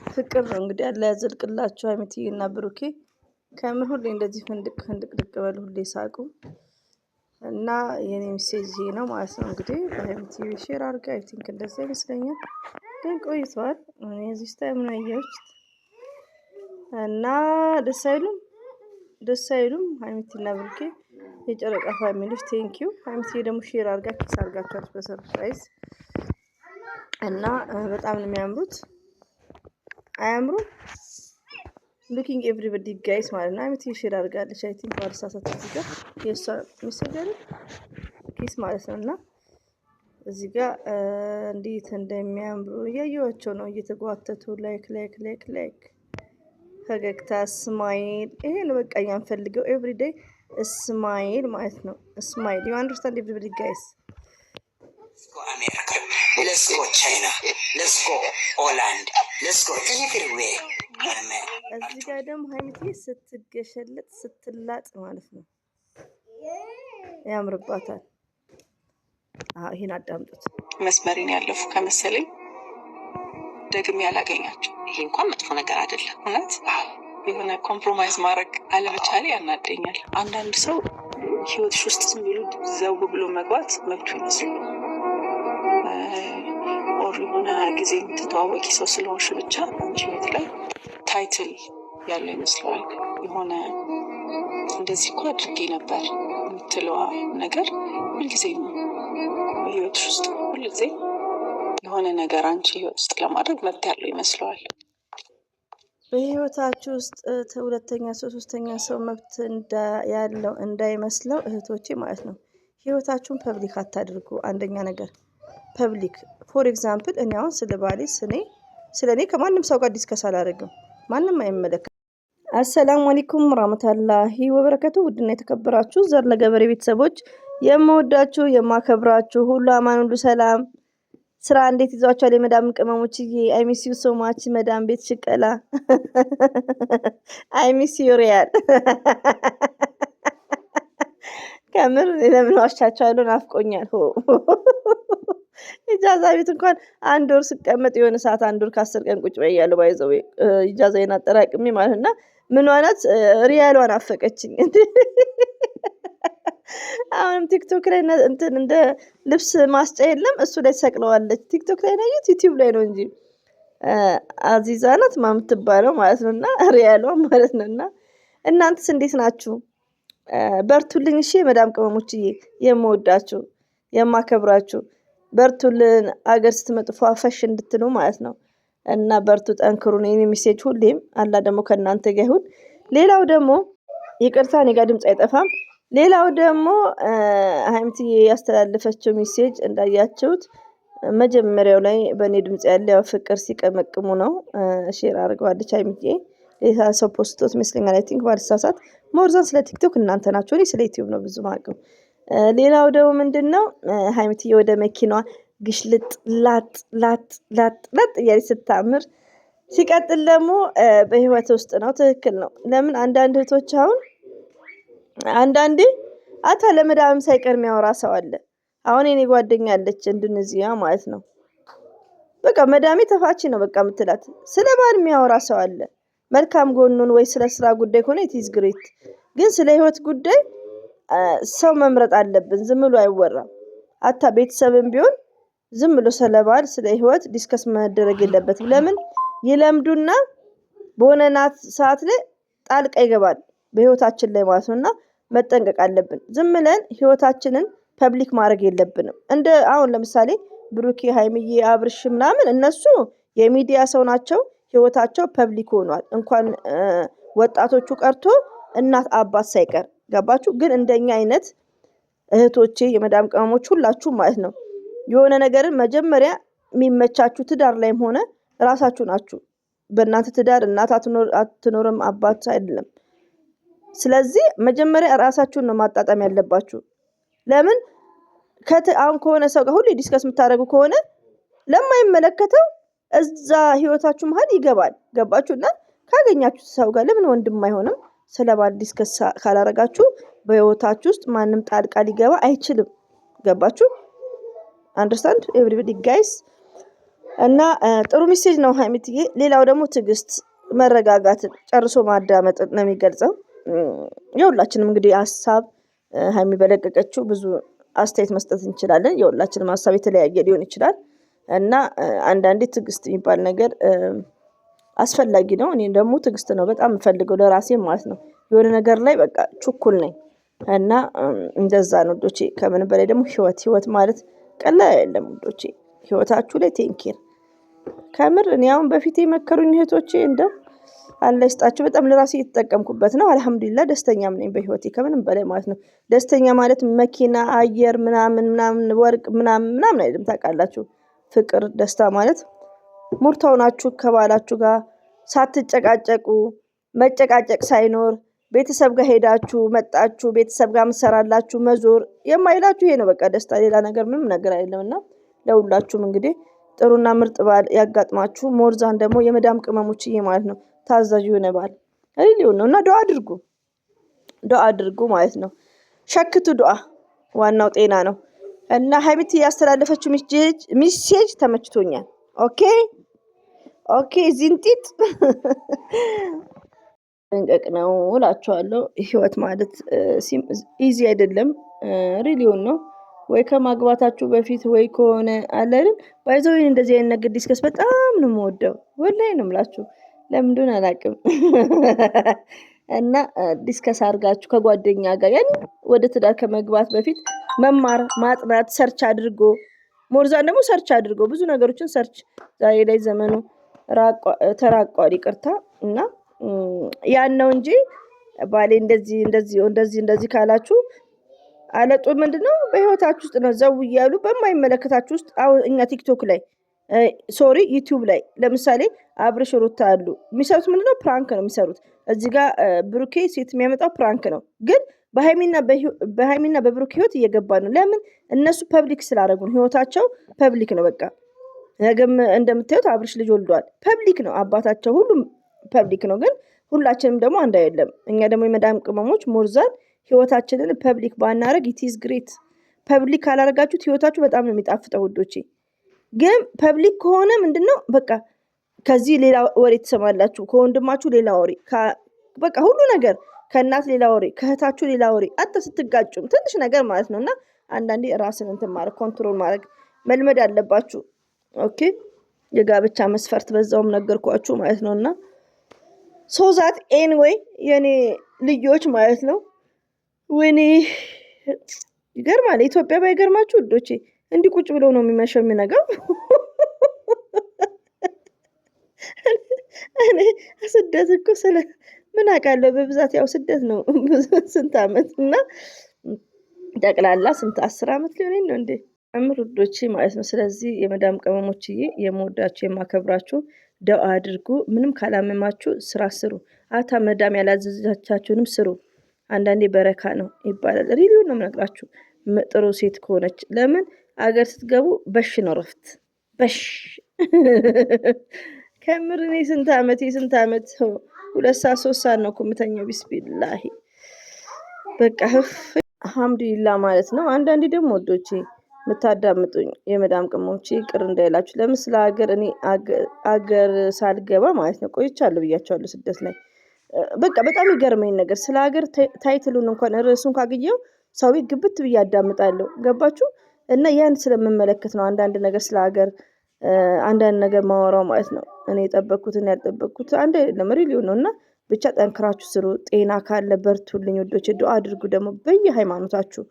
ፍቅር ነው እንግዲህ አላህ ያዘልቅላችሁ ሀይሚዬና ብሩኬ። ከምር ሁሌ እንደዚህ ፍንድቅ ፍንድቅ ድቅ በሉ ሁሌ ሳቁ እና የኔ ሜሴጅ ይሄ ነው ማለት ነው። እንግዲህ በሀይሚዬ ሼር አድርጋ አይ ቲንክ እንደዛ ይመስለኛል፣ ግን ቆይቷል። እኔ እዚህ ታይም ነው ያየሁት እና ደስ አይሉም ሀይሚዬና ብሩኬ የጨረቃ ፋሚሊዎች ቴንኪው። ሀይሚዬ ደግሞ ሼር አድርጋ ኪስ አድርጋችኋለች በሰርፕራይዝ እና በጣም ነው የሚያምሩት። አያምሩ ሉኪንግ ኤቭሪባዲ ጋይስ ማለት ነው። ሀይሚዬ ሼር አድርጋለች አይ ቲንክ ባልሳሳት እዚህ ጋር የእሷ ሜሴጅ አይደል ኪስ ማለት ነው። እና እዚህ ጋር እንዴት እንደሚያምሩ እያየኋቸው ነው እየተጓተቱ ላይክ ፈገግታ ስማይል። ይሄ ነው በቃ የምፈልገው ኤቭሪዴይ ስማይል ማለት ነው። ስማይል ዩ አንደርስታንድ ኤቭሪባዲ ጋይስ። America, let's go China, let's go Holland, let's go everywhere. እዚህ ጋር ደግሞ ሀይሚዬ ስትገሸለጥ ስትላጥ ማለት ነው ያምርባታል። ይሄን አዳምጡት። መስመሪን ያለፉ ከመሰለኝ ደግሜ ያላገኛቸው። ይሄ እንኳን መጥፎ ነገር አይደለም። እውነት የሆነ ኮምፕሮማይዝ ማድረግ አለመቻሌ ያናደኛል። አንዳንድ ሰው ህይወትሽ ውስጥ ዝም ብሎ ዘው ብሎ መግባት መብቱ ይመስላል። ኦር የሆነ ጊዜ የምትተዋወቂ ሰው ስለሆንሽ ብቻ አንቺ ህይወት ላይ ታይትል ያለው ይመስለዋል። የሆነ እንደዚህ እኮ አድርጌ ነበር የምትለዋ ነገር ሁልጊዜ ህይወትሽ ውስጥ ሁልጊዜ የሆነ ነገር አንቺ ህይወት ውስጥ ለማድረግ መብት ያለው ይመስለዋል። በህይወታችሁ ውስጥ ሁለተኛ ሰው ሶስተኛ ሰው መብት ያለው እንዳይመስለው እህቶቼ ማለት ነው። ህይወታችሁን ፐብሊክ አታድርጉ። አንደኛ ነገር ፐብሊክ ፎር ኤግዛምፕል እኔ አሁን ስለ ባሌ ስለኔ ከማንም ሰው ጋር ዲስከስ አላደርግም። ማንም አይመለከት። አሰላሙ አለይኩም ወራህመቱላሂ ወበረከቱ። ውድና የተከበራችሁ ዘር ለገበሬ ቤተሰቦች የምወዳችሁ የማከብራችሁ ሁሉ አማን ሁሉ ሰላም፣ ስራ እንዴት ይዟችኋል? የመዳም ቅመሞችዬ አይ ሚስ ዩ ሶ ማች። መዳም ቤት ሽቀላ አይ ሚስ ዩ ሪያል ከምር ለምን ዋሻችኋለሁ? ናፍቆኛል። ኢጃዛ ቤት እንኳን አንድ ወር ስቀመጥ የሆነ ሰዓት አንድ ወር ከ10 ቀን ቁጭ በያለሁ። ባይዘው ኢጃዛዬን አጠራቅሜ ማለት እና ምን ዋናት ሪያሏን አፈቀችኝ። አሁንም ቲክቶክ ላይ እንትን እንደ ልብስ ማስጫ የለም እሱ ላይ ሰቅለዋለች። ቲክቶክ ላይ ነው ዩቲዩብ ላይ ነው እንጂ አዚዛ ናት ማምትባለው ማለት ነውና ሪያሏ ማለት ነውና እናንተስ እንዴት ናችሁ? በርቱልኝ። እሺ መዳም ቅመሞችዬ የምወዳችሁ የማከብራችሁ በርቱልን። አገር ስትመጡ ፏፈሽ እንድትሉ ማለት ነው እና በርቱ፣ ጠንክሩ ነው የኔ ሜሴጅ ሁሌም። አላህ ደግሞ ከእናንተ ጋር ይሁን። ሌላው ደግሞ ይቅርታ እኔ ጋር ድምጽ አይጠፋም። ሌላው ደግሞ ሀይሚዬ ያስተላለፈችው ሜሴጅ እንዳያችሁት መጀመሪያው ላይ በእኔ ድምጽ ያለው ፍቅር ሲቀመቅሙ ነው። ሼር አድርገዋለች ሀይሚዬ። ሌላ ሰው ፖስቶት መስለኛል አይ ቲንክ ባልሳሳት። ሞርዛን ስለ ቲክቶክ እናንተ ናችሁ፣ እኔ ስለ ዩቲዩብ ነው ብዙ ማቀው። ሌላው ደግሞ ምንድነው ሀይሚዬ ወደ መኪናዋ ግሽልጥ ላጥ እያለች ስታምር፣ ሲቀጥል ደግሞ በህይወት ውስጥ ነው። ትክክል ነው። ለምን አንዳንድ እህቶች አሁን አንዳንዴ አታ ለመዳም ሳይቀር የሚያወራ ሰው አለ። አሁን የኔ ጓደኛ አለች ኢንዶኔዚያ ማለት ነው። በቃ መዳሜ ተፋቺ ነው በቃ የምትላት። ስለ ባል የሚያወራ ሰው አለ። መልካም ጎኑን ወይ ስለ ስራ ጉዳይ ከሆነ ኢትስ ግሬት፣ ግን ስለ ህይወት ጉዳይ ሰው መምረጥ አለብን። ዝም ብሎ አይወራም። አታ ቤተሰብም ቢሆን ዝም ብሎ ስለ ባል ስለ ህይወት ዲስከስ መደረግ የለበትም። ለምን ይለምዱና በሆነናት ሰዓት ላይ ጣልቃ ይገባል በህይወታችን ላይ ማለት ነውና መጠንቀቅ አለብን። ዝም ብለን ህይወታችንን ፐብሊክ ማድረግ የለብንም። እንደ አሁን ለምሳሌ ብሩኬ፣ ሀይሚዬ፣ አብርሽ ምናምን እነሱ የሚዲያ ሰው ናቸው። ህይወታቸው ፐብሊክ ሆኗል። እንኳን ወጣቶቹ ቀርቶ እናት አባት ሳይቀር ገባችሁ። ግን እንደኛ አይነት እህቶቼ የመዳም ቅመሞች ሁላችሁ ማለት ነው የሆነ ነገርን መጀመሪያ የሚመቻችሁ ትዳር ላይም ሆነ ራሳችሁ ናችሁ። በእናንተ ትዳር እናት አትኖርም አባት አይደለም። ስለዚህ መጀመሪያ ራሳችሁን ነው ማጣጣም ያለባችሁ። ለምን አሁን ከሆነ ሰው ጋር ሁሌ ዲስከስ የምታደርጉ ከሆነ ለማይመለከተው እዛ ህይወታችሁ መሀል ይገባል። ገባችሁና ካገኛችሁ ሰው ጋር ለምን ወንድም አይሆንም? ስለባል ዲስከስ ካላረጋችሁ በህይወታችሁ ውስጥ ማንም ጣልቃ ሊገባ አይችልም። ገባችሁ? አንደርስታንድ ኤቭሪባዲ ጋይስ። እና ጥሩ ሜሴጅ ነው ሀይሚትዬ። ሌላው ደግሞ ትዕግስት፣ መረጋጋትን ጨርሶ ማዳመጥ ነው የሚገልጸው። የሁላችንም እንግዲህ ሀሳብ ሀይሚ በለቀቀችው ብዙ አስተያየት መስጠት እንችላለን። የሁላችንም ሀሳብ የተለያየ ሊሆን ይችላል እና አንዳንዴ ትዕግስት የሚባል ነገር አስፈላጊ ነው። እኔ ደግሞ ትዕግስት ነው በጣም የምፈልገው ለራሴ ማለት ነው። የሆነ ነገር ላይ በቃ ችኩል ነኝ እና እንደዛ ነው ውዶቼ። ከምን በላይ ደግሞ ህይወት ማለት ቀላል አይደለም ውዶቼ። ህይወታችሁ ላይ ቴንኬር ከምር እኔ አሁን በፊት የመከሩኝ እህቶቼ እንደው አላህ ይስጣቸው በጣም ለራሴ እየተጠቀምኩበት ነው። አልሐምዱሊላህ ደስተኛም ነኝ በህይወቴ ከምንም በላይ ማለት ነው። ደስተኛ ማለት መኪና፣ አየር ምናምን ወርቅ ምናምን አይደለም ታውቃላችሁ። ፍቅር፣ ደስታ ማለት ሙርታው ናችሁ ከባላችሁ ጋር ሳትጨቃጨቁ መጨቃጨቅ ሳይኖር ቤተሰብ ጋር ሄዳችሁ መጣችሁ ቤተሰብ ጋር ምሰራላችሁ መዞር የማይላችሁ ይሄ ነው በቃ ደስታ። ሌላ ነገር ምንም ነገር አይደለምና ለሁላችሁም እንግዲህ ጥሩና ምርጥ ባል ያጋጥማችሁ። ሞርዛን ደግሞ የመዳም ቅመሞችዬ ማለት ነው ታዛዥ የሆነ ባል ሊሆን ነው እና ዱአ አድርጉ ማለት ነው። ሸክቱ ዱአ ዋናው ጤና ነው እና ሀይሚት ያስተላለፈችው ሚሴጅ ተመችቶኛል። ኦኬ ዚንጢጥ ጠንቀቅ ነው እላችኋለሁ። ህይወት ማለት ኢዚ አይደለም ሪሊዮን ነው። ወይ ከማግባታችሁ በፊት ወይ ከሆነ አለ አይደል ባይዘው እንደዚህ አይነት ነገር ዲስከስ በጣም ነው የምወደው። ወላሂ ነው የምላችሁ ለምን እንደሆነ አላውቅም። እና ዲስከስ አድርጋችሁ ከጓደኛ ጋር ያን ወደ ትዳር ከመግባት በፊት መማር ማጥናት ሰርች አድርጎ ሞርዛን ደግሞ ሰርች አድርጎ ብዙ ነገሮችን ሰርች ዛሬ ላይ ዘመኑ ተራቋል ይቅርታ እና ያን ነው እንጂ ባሌ እንደዚህ ካላችሁ አለጡ ምንድነው በህይወታችሁ ውስጥ ነው ዘው እያሉ በማይመለከታችሁ ውስጥ አሁን እኛ ቲክቶክ ላይ ዩቲዩብ ላይ ለምሳሌ አብርሽ ሩታ አሉ የሚሰሩት ምንድነው ፕራንክ ነው የሚሰሩት። እዚህ ጋር ብሩኬ ሴት የሚያመጣው ፕራንክ ነው ግን በሃይሚና በብሩኬ ህይወት እየገባ ነው። ለምን እነሱ ፐብሊክ ስላደረጉ ነው። ህይወታቸው ፐብሊክ ነው በቃ። ነገም እንደምታዩት አብርሽ ልጅ ወልዷል። ፐብሊክ ነው አባታቸው ሁሉም ፐብሊክ ነው። ግን ሁላችንም ደግሞ አንድ አይደለም። እኛ ደግሞ የመዳም ቅመሞች ሞርዛን ህይወታችንን ፐብሊክ ባናረግ ኢትዝ ግሬት። ፐብሊክ ካላረጋችሁት ህይወታችሁ በጣም ነው የሚጣፍጠው ውዶቼ። ግን ፐብሊክ ከሆነ ምንድነው በቃ ከዚህ ሌላ ወሬ ትሰማላችሁ፣ ከወንድማችሁ ሌላ ወሬ፣ በቃ ሁሉ ነገር ከእናት ሌላ ወሬ፣ ከእህታችሁ ሌላ ወሬ፣ አተ ስትጋጩም ትንሽ ነገር ማለት ነውና አንዳንዴ ራስን እንትን ማድረግ ኮንትሮል ማድረግ መልመድ አለባችሁ። ኦኬ የጋብቻ መስፈርት በዛውም ነገርኳችሁ ማለት ነውና ሶዛት ኤኒዌይ የኔ ልጆች ማለት ነው። ወይኔ ይገርማል። ኢትዮጵያ ባይገርማችሁ ውዶቼ እንዲህ ቁጭ ብለው ነው የሚመሸው የሚነጋው። እኔ ስደት እኮ ምን አውቃለሁ በብዛት ያው ስደት ነው ስንት ዓመት እና ጠቅላላ ስንት 10 ዓመት ሊሆን ነው እንዴ አምር ውዶቼ ማለት ነው። ስለዚህ የመዳም ቅመሞችዬ የምወዳችሁ የማከብራችሁ ዱአ አድርጉ። ምንም ካላመማችሁ ስራ ስሩ። አታ መዳም ያላዘዛቻችሁንም ስሩ። አንዳንዴ በረካ ነው ይባላል። ሪሊው ነው የምነግራችሁ ጥሩ ሴት ከሆነች። ለምን አገር ስትገቡ በሽ ነው ረፍት በሽ ከምር እኔ ስንት ዓመት 2 ሰዓት 3 ሰዓት ነው የምተኛው። ቢስሚላሂ በቃ አልሐምዱሊላህ ማለት ነው። አንዳንዴ ደግሞ ወዶቼ የምታዳምጡኝ የመዳም ቅመሞቼ ቅር እንዳይላችሁ። ለምን ስለ ሀገር እኔ አገር ሳልገባ ማለት ነው ቆይቻለሁ ብያቸዋለሁ ስደት ላይ። በቃ በጣም ይገርመኝ ነገር ስለ ሀገር ታይትሉን እንኳን ርዕሱን ካገኘው ሰው ቤት ግብት ብዬ አዳምጣለሁ። ገባችሁ? እና ያን ስለምመለከት ነው አንዳንድ ነገር ስለ ሀገር አንዳንድ ነገር ማወራው ማለት ነው። እኔ የጠበቅኩትን ያልጠበቅኩት አንድ አይደለም ሪሊው ነው። እና ብቻ ጠንክራችሁ ስሩ። ጤና ካለ በርቱልኝ ወዶች። ዱአ አድርጉ ደግሞ በየሃይማኖታችሁ